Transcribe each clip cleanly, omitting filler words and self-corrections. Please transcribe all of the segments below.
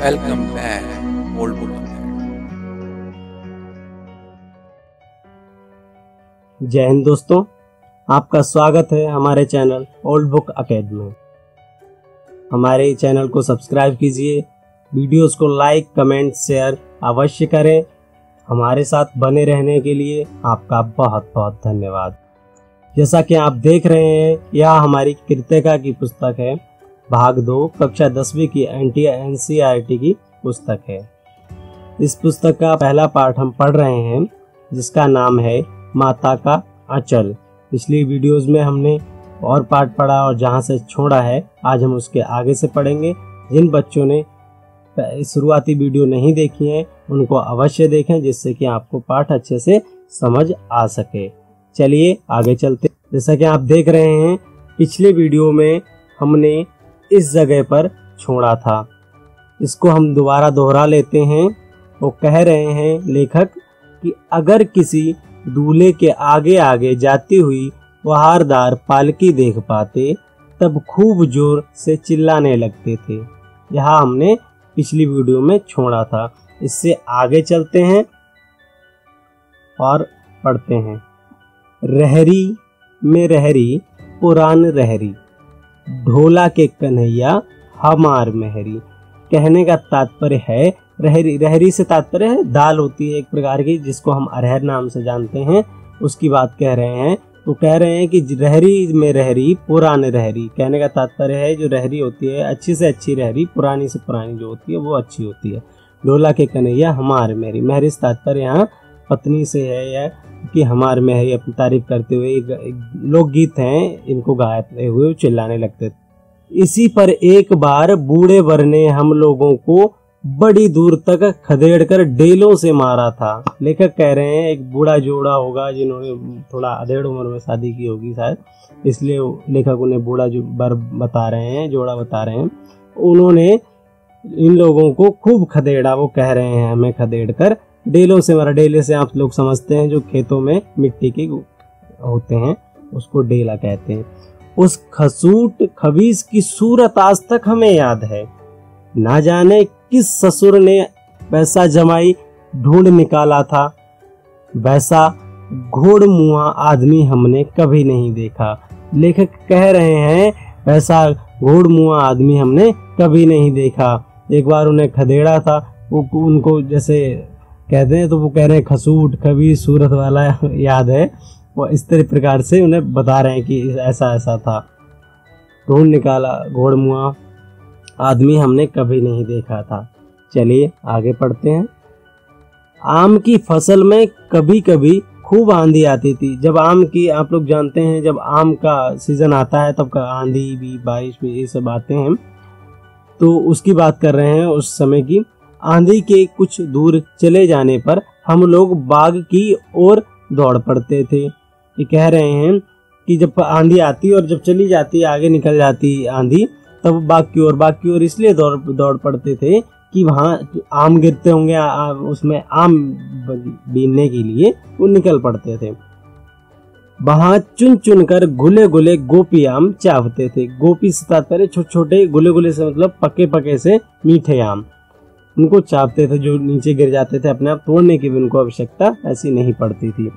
Welcome back, old book. जय हिंद दोस्तों, आपका स्वागत है हमारे चैनल ओल्ड बुक अकेडमी। हमारे चैनल को सब्सक्राइब कीजिए, वीडियोस को लाइक कमेंट शेयर अवश्य करें। हमारे साथ बने रहने के लिए आपका बहुत बहुत धन्यवाद। जैसा कि आप देख रहे हैं, यह हमारी कृतिका की पुस्तक है। भाग 2 कक्षा 10वीं की NCERT की पुस्तक है। इस पुस्तक का पहला पाठ हम पढ़ रहे हैं, जिसका नाम है माता का आंचल। पिछली वीडियोस में हमने और पाठ पढ़ा और जहां से छोड़ा है आज हम उसके आगे से पढ़ेंगे। जिन बच्चों ने शुरुआती वीडियो नहीं देखी है उनको अवश्य देखें, जिससे कि आपको पाठ अच्छे से समझ आ सके। चलिए आगे चलते। जैसा कि आप देख रहे हैं, पिछले वीडियो में हमने इस जगह पर छोड़ा था। इसको हम दोबारा दोहरा लेते हैं। वो कह रहे हैं लेखक कि अगर किसी दूल्हे के आगे आगे जाती हुई बहारदार पालकी देख पाते तब खूब जोर से चिल्लाने लगते थे। यहाँ हमने पिछली वीडियो में छोड़ा था। इससे आगे चलते हैं और पढ़ते हैं। रहरी में रहरी पुरान रहरी, ढोला के कन्हैया हमार महरी। कहने का तात्पर्य है, रहरी रहरी से तात्पर्य है दाल होती है एक प्रकार की, जिसको हम अरहर नाम से जानते हैं, उसकी बात कह रहे हैं। तो कह रहे हैं कि रहरी में रहरी पुरान रहरी। कहने का तात्पर्य है जो रहरी होती है अच्छी से अच्छी रहरी, पुरानी से पुरानी जो होती है वो अच्छी होती है। ढोला के कन्हैया हमार महरी, महरी से तात्पर्य यहाँ पत्नी से है, या कि हमार महरी अपनी तारीफ करते हुए लोकगीत हैं, इनको गाते हुए चिल्लाने लगते थे। इसी पर एक बार बूढ़े वर ने हम लोगों को बड़ी दूर तक खदेड़ कर डेलों से मारा था। लेखक कह रहे हैं एक बूढ़ा जोड़ा होगा जिन्होंने थोड़ा अधेड़ उम्र में शादी की होगी शायद, इसलिए लेखक उन्हें बूढ़ा वर बता रहे हैं, जोड़ा बता रहे हैं। उन्होंने इन लोगों को खूब खदेड़ा, वो कह रहे हैं हमें खदेड़ कर डेलों से मारा। डेले से आप लोग समझते हैं जो खेतों में मिट्टी के होते हैं, उसको डेला कहते हैं। उस खसूट खबीस की सूरत आज तक हमें याद है। ना जाने किस ससुर ने वैसा जमाई ढूंढ निकाला था, वैसा घोड़ मुआ आदमी हमने कभी नहीं देखा। लेखक कह रहे हैं वैसा घोड़ मुआ आदमी हमने कभी नहीं देखा। एक बार उन्हें खदेड़ा था, वो उनको जैसे कहते हैं तो वो कह रहे हैं खसूट खबीस सूरत वाला याद है। वो इस तरह प्रकार से उन्हें बता रहे हैं कि ऐसा ऐसा था। ढूंढ निकाला घोड़ मुआ आदमी हमने कभी नहीं देखा था। चलिए आगे पढ़ते हैं। आम की फसल में कभी कभी खूब आंधी आती थी। जब आम की, आप लोग जानते हैं जब आम का सीजन आता है तब का आंधी भी बारिश भी ये सब आते हैं, तो उसकी बात कर रहे हैं उस समय की। आंधी के कुछ दूर चले जाने पर हम लोग बाग की ओर दौड़ पड़ते थे। ये कह रहे हैं कि जब आंधी आती और जब चली जाती आगे निकल जाती आंधी, तब बाग की ओर इसलिए दौड़ पड़ते थे कि वहाँ आम गिरते होंगे, उसमें आम बीनने के लिए वो निकल पड़ते थे। वहाँ चुन चुन कर गुले गुले गोपी आम चावते थे। गोपी से तात्पर्य छोटे छोटे, गुले गुले से मतलब पके पके से मीठे आम, उनको चावते थे जो नीचे गिर जाते थे। अपने आप तोड़ने की भी उनको आवश्यकता ऐसी नहीं पड़ती थी।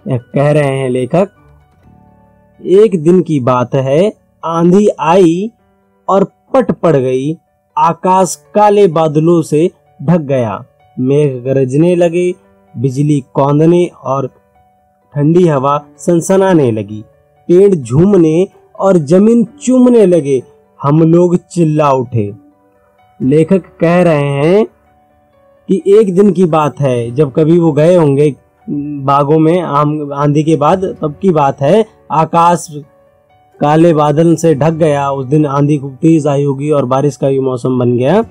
कह रहे हैं लेखक, एक दिन की बात है, आंधी आई और पट पड़ गई। आकाश काले बादलों से ढक गया। मेघ गरजने लगे, बिजली कौंधने और ठंडी हवा सनसनाने लगी। पेड़ झूमने और जमीन चूमने लगे। हम लोग चिल्ला उठे। लेखक कह रहे हैं कि एक दिन की बात है, जब कभी वो गए होंगे बागों में आंधी के बाद, तब की बात है। आकाश काले बादल से ढक गया। उस दिन आंधी खूब तेज आई होगी और बारिश का भी मौसम बन गया,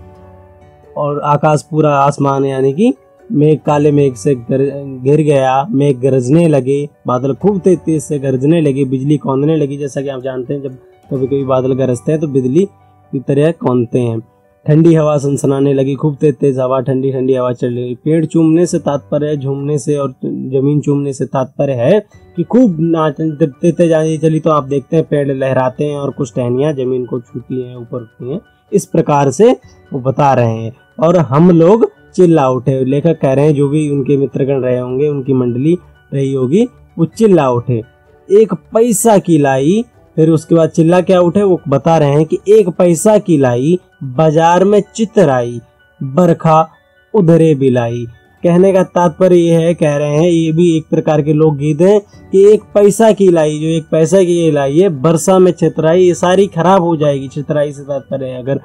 और आकाश पूरा आसमान यानी कि मेघ काले मेघ से गिर गया। मेघ गरजने लगे, बादल खूब तेज से गरजने लगे, बिजली कौंधने लगी। जैसा कि आप जानते हैं जब कभी कभी बादल गरजते हैं तो बिजली की तरह कौंधते हैं। ठंडी हवा सनसनाने लगी, खूब तेज तेज हवा, ठंडी ठंडी हवा चल रही। पेड़ चूमने से तात्पर्य है झूमने से, और जमीन चूमने से तात्पर्य है कि खूब नाचते चली। तो आप देखते हैं पेड़ लहराते हैं और कुछ टहनियाँ जमीन को छूती हैं, ऊपर उठती हैं। इस प्रकार से वो बता रहे हैं। और हम लोग चिल्ला उठे। लेखक कह रहे हैं जो भी उनके मित्रगण रहे होंगे, उनकी मंडली रही होगी, वो चिल्ला उठे, 1 पैसा की लाई। फिर उसके बाद चिल्ला क्या उठे, वो बता रहे हैं कि 1 पैसा की लाई, बाजार में चित्र आई, बरखा उधरे बिलाई। कहने का तात्पर्य ये है, कह रहे हैं ये भी एक प्रकार के लोकगीत हैं कि 1 पैसा की लाई, जो 1 पैसा की ये लाई है, बरसा में छितराई, ये सारी खराब हो जाएगी। छितराई से तात्पर्य है अगर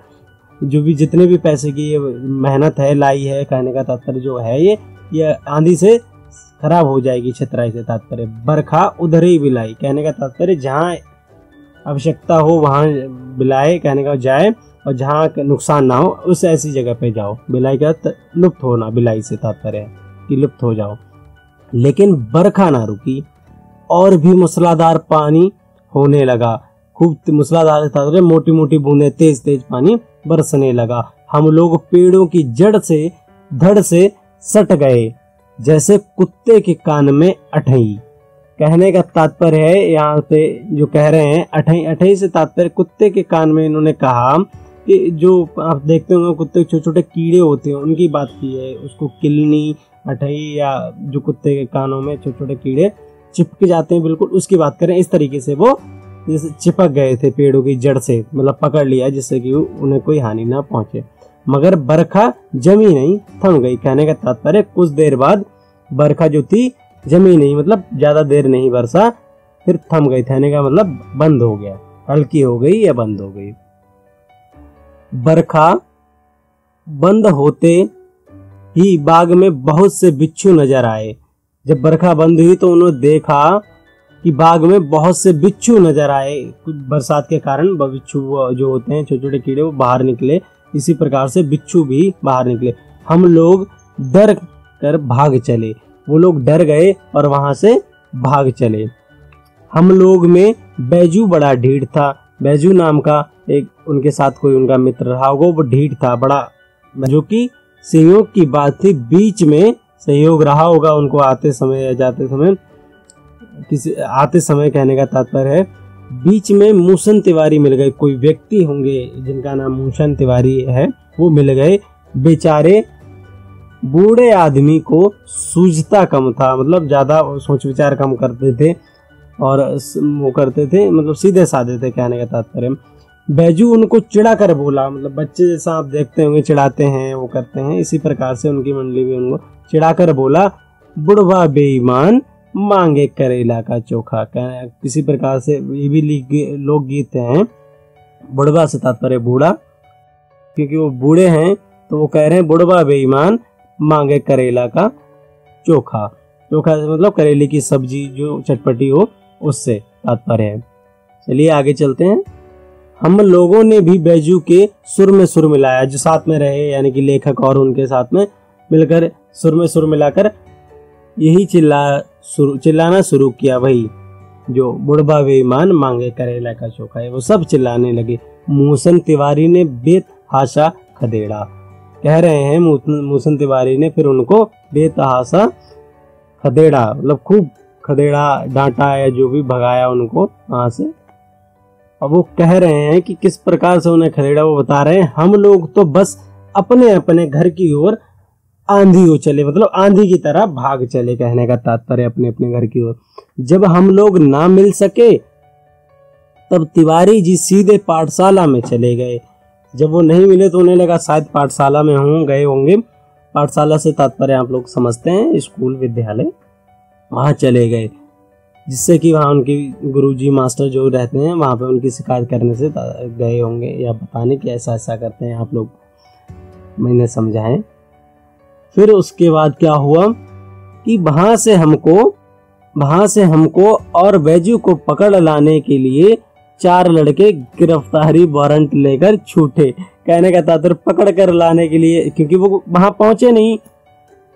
जो भी जितने भी पैसे की ये मेहनत है, लाई है, कहने का तात्पर्य जो है ये आंधी से खराब हो जाएगी। छितराई से तात्पर्य बरखा उधरे बिलाई, कहने का तात्पर्य जहाँ आवश्यकता हो वहाँ बिलाए, कहने का जाए, और जहाँ नुकसान ना हो उस ऐसी जगह पे जाओ। बिलाई का लुप्त होना, बिलाई से तात्पर्य है कि लुप्त हो जाओ। लेकिन बरखा ना रुकी और भी मूसलाधार पानी होने लगा। खूब मूसलाधार तात्पर्य मोटी मोटी बूंदे, तेज तेज पानी बरसने लगा। हम लोग पेड़ों की जड़ से धड़ से सट गए, जैसे कुत्ते के कान में अठई। कहने का तात्पर्य है यहाँ पे जो कह रहे हैं अठई, अठई से तात्पर्य कुत्ते के कान में इन्होंने कहा कि जो आप देखते होंगे कुत्ते छोटे छोटे कीड़े होते हैं उनकी बात की है। उसको किलनी, अठई या जो कुत्ते के कानों में छोटे छोटे कीड़े चिपक जाते हैं, बिल्कुल उसकी बात करें। इस तरीके से वो जैसे चिपक गए थे पेड़ों की जड़ से, मतलब पकड़ लिया जिससे कि उन्हें कोई हानि ना पहुंचे। मगर बरखा जमी नहीं, थम गई। कहने का तात्पर्य कुछ देर बाद बरखा जो थी जमी नहीं, मतलब ज्यादा देर नहीं बरसा, फिर थम गई। कहने का मतलब बंद हो गया, हल्की हो गई या बंद हो गई। बरखा बंद होते ही बाग में बहुत से बिच्छू नजर आए। जब बरखा बंद हुई तो उन्होंने देखा कि बाग में बहुत से बिच्छू नजर आए। कुछ बरसात के कारण बिच्छू जो होते हैं छोटे छोटे कीड़े वो बाहर निकले, इसी प्रकार से बिच्छू भी बाहर निकले। हम लोग डर कर भाग चले, वो लोग डर गए और वहां से भाग चले। हम लोग में बैजू बड़ा ढीठ था। बैजू नाम का एक उनके साथ कोई उनका मित्र रहा होगा, वो ढीठ था बड़ा, जो कि संयोग की बात थी। बीच में संयोग रहा होगा उनको आते समय या जाते समय, किसी आते समय कहने का तात्पर्य है। बीच में मूसन तिवारी मिल गए, कोई व्यक्ति होंगे जिनका नाम मूसन तिवारी है, वो मिल गए। बेचारे बूढ़े आदमी को सूझता कम था, मतलब ज्यादा सोच विचार कम करते थे और वो करते थे, मतलब सीधे साधे थे। कहने का तात्पर्य बैजू उनको चिढ़ा कर बोला, मतलब बच्चे जैसा आप देखते होंगे चिढ़ाते हैं, वो करते हैं, इसी प्रकार से उनकी मंडली भी उनको चिढ़ा कर बोला, बुढ़वा बेईमान मांगे करेला का चोखा। किसी प्रकार से ये भी लोकगीत हैं। बुढ़वा से तात्पर्य बूढ़ा, क्योंकि वो बूढ़े हैं तो वो कह रहे हैं बुढ़वा बेईमान मांगे करेला का चोखा। चोखा मतलब करेले की सब्जी जो चटपटी हो, उससे तात्पर्य है। चलिए आगे चलते हैं। हम लोगों ने भी बैजू के सुर में सुर मिलाया, जो साथ में रहे यानी कि लेखक और उनके साथ में मिलकर सुर में सुर मिलाकर यही चिल्लाना शुरू किया। वही जो बुढ़वा बेईमान मांगे करेला का चोखा है, वो सब चिल्लाने लगे। मूसन तिवारी ने बेतहाशा खदेड़ा, कह रहे हैं मूसन तिवारी ने फिर उनको बेतहाशा खदेड़ा, मतलब खूब खदेड़ा, डांटा या जो भी भगाया उनको वहां से। अब वो कह रहे हैं कि किस प्रकार से उन्हें खदेड़ा, वो बता रहे हैं। हम लोग तो बस अपने अपने घर की ओर आंधी हो चले, मतलब आंधी की तरह भाग चले। कहने का तात्पर्य अपने अपने घर की ओर। जब हम लोग ना मिल सके तब तिवारी जी सीधे पाठशाला में चले गए। जब वो नहीं मिले तो उन्हें लगा शायद पाठशाला में गए होंगे। पाठशाला से तात्पर्य आप लोग समझते हैं स्कूल, विद्यालय, वहां चले गए, जिससे कि वहां उनकी गुरुजी मास्टर जो रहते हैं वहां पे उनकी शिकायत करने से गए होंगे, या बताने कि ऐसा ऐसा करते हैं आप लोग, मैंने समझाएं। फिर उसके बाद क्या हुआ कि वहां से हमको और बैजू को पकड़ लाने के लिए 4 लड़के गिरफ्तारी वारंट लेकर छूटे। कहने का तात्पर्य पकड़ कर लाने के लिए, क्योंकि वो वहां पहुंचे नहीं,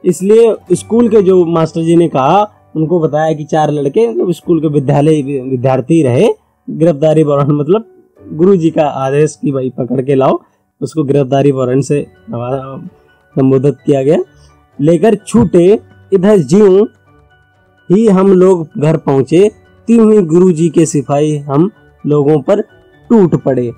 इसलिए स्कूल के जो मास्टर जी ने कहा, उनको बताया कि 4 लड़के मतलब स्कूल के विद्यार्थी रहे, गिरफ्तारी वारंट मतलब गुरुजी का आदेश कि भाई पकड़ के लाओ, उसको गिरफ्तारी वारंट से संबोधित किया गया, लेकर छूटे। इधर ज्यों ही हम लोग घर पहुंचे, त्यों ही गुरुजी के सिपाही हम लोगों पर टूट पड़े।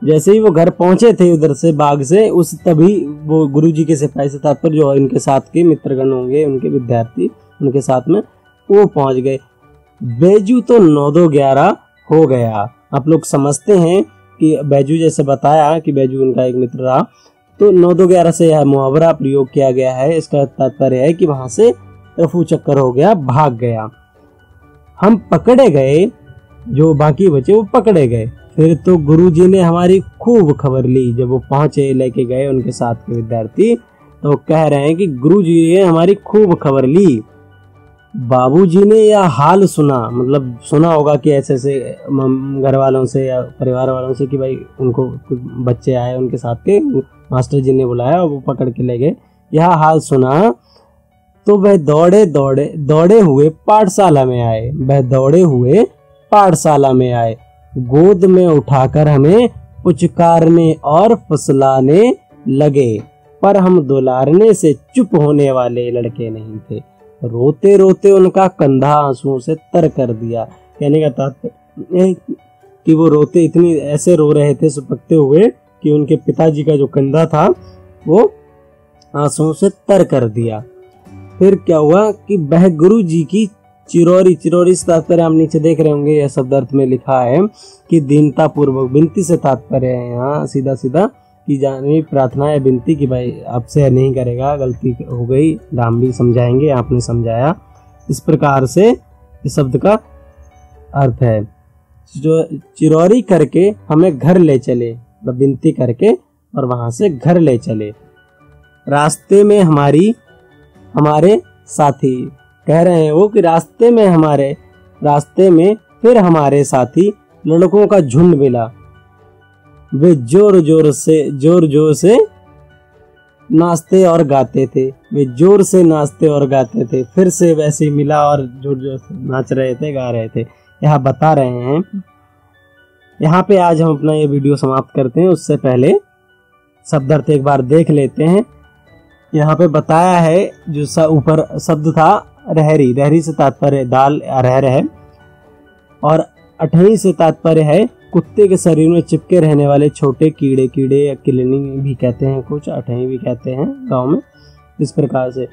जैसे ही वो घर पहुंचे थे उधर से बाग से, उस तभी वो गुरुजी के सिपाही से तात्पर्य जो इनके साथ के मित्रगण होंगे, उनके विद्यार्थी उनके साथ में, वो पहुंच गए। बैजू तो 9-2-11 हो गया। आप लोग समझते हैं कि बैजू जैसे बताया कि बैजू उनका एक मित्र रहा, तो 9-2-11 से यह मुहावरा प्रयोग किया गया है। इसका तात्पर्य है कि वहां से रफू चक्कर हो गया, भाग गया। हम पकड़े गए, जो बाकी बचे वो पकड़े गए। फिर तो गुरुजी ने हमारी खूब खबर ली। जब वो पहुंचे, लेके गए उनके साथ के विद्यार्थी, तो कह रहे हैं कि गुरुजी ने हमारी खूब खबर ली। बाबूजी ने यह हाल सुना, मतलब सुना होगा कि ऐसे ऐसे घर वालों से या परिवार वालों से कि भाई उनको कुछ बच्चे आए उनके साथ के, मास्टर जी ने बुलाया और वो पकड़ के ले गए। यह हाल सुना तो वह दौड़े हुए पाठशाला में आए। वह दौड़े हुए पाठशाला में आए, गोद में उठाकर हमें पुचकारने और फुसलाने लगे, पर हम दुलारने से चुप होने वाले लड़के नहीं थे। रोते रोते उनका कंधा आंसुओं से तर कर दिया। कहने का तात्पर्य कि वो रोते इतनी ऐसे रो रहे थे सुपकते हुए कि उनके पिताजी का जो कंधा था वो आंसुओं से तर कर दिया। फिर क्या हुआ कि वह गुरु जी की चिरौरी से तात्पर्य हम नीचे देख रहे होंगे, यह शब्द अर्थ में लिखा है कि दीनता पूर्वक, विनती से तात्पर्य है यहाँ सीधा सीधा की जाने प्रार्थना है, विनती कि भाई आपसे नहीं करेगा, गलती हो गई, राम भी समझाएंगे, आपने समझाया। इस प्रकार से इस शब्द का अर्थ है जो चिरौरी करके हमें घर ले चले, मतलब विनती करके और वहां से घर ले चले। रास्ते में हमारे साथी, कह रहे हैं वो कि रास्ते में फिर हमारे साथी लड़कों का झुंड मिला। वे जोर जोर से नाचते और गाते थे। फिर से वैसे मिला और जोर जोर से नाच रहे थे, गा रहे थे। यह बता रहे हैं। यहाँ पे आज हम अपना ये वीडियो समाप्त करते हैं, उससे पहले शब्दार्थ एक बार देख लेते हैं। यहाँ पे बताया है जो ऊपर शब्द था रहरी से तात्पर्य दाल अरहर है, और अठई से तात्पर्य है कुत्ते के शरीर में चिपके रहने वाले छोटे कीड़े या किलनी भी कहते हैं, कुछ अठई भी कहते हैं गांव में, इस प्रकार से।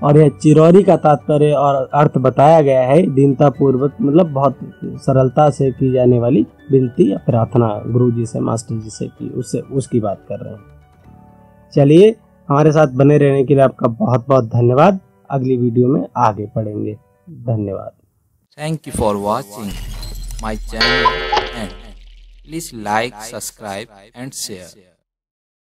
और यह चिरौरी का तात्पर्य और अर्थ बताया गया है दीनता पूर्वक, मतलब बहुत सरलता से की जाने वाली विनती या प्रार्थना गुरुजी से, मास्टर जी से की, उसकी बात कर रहे हैं। चलिए, हमारे साथ बने रहने के लिए आपका बहुत बहुत धन्यवाद। अगली वीडियो में आगे पढ़ेंगे। धन्यवाद। Thank you for watching my channel and please like, subscribe and share.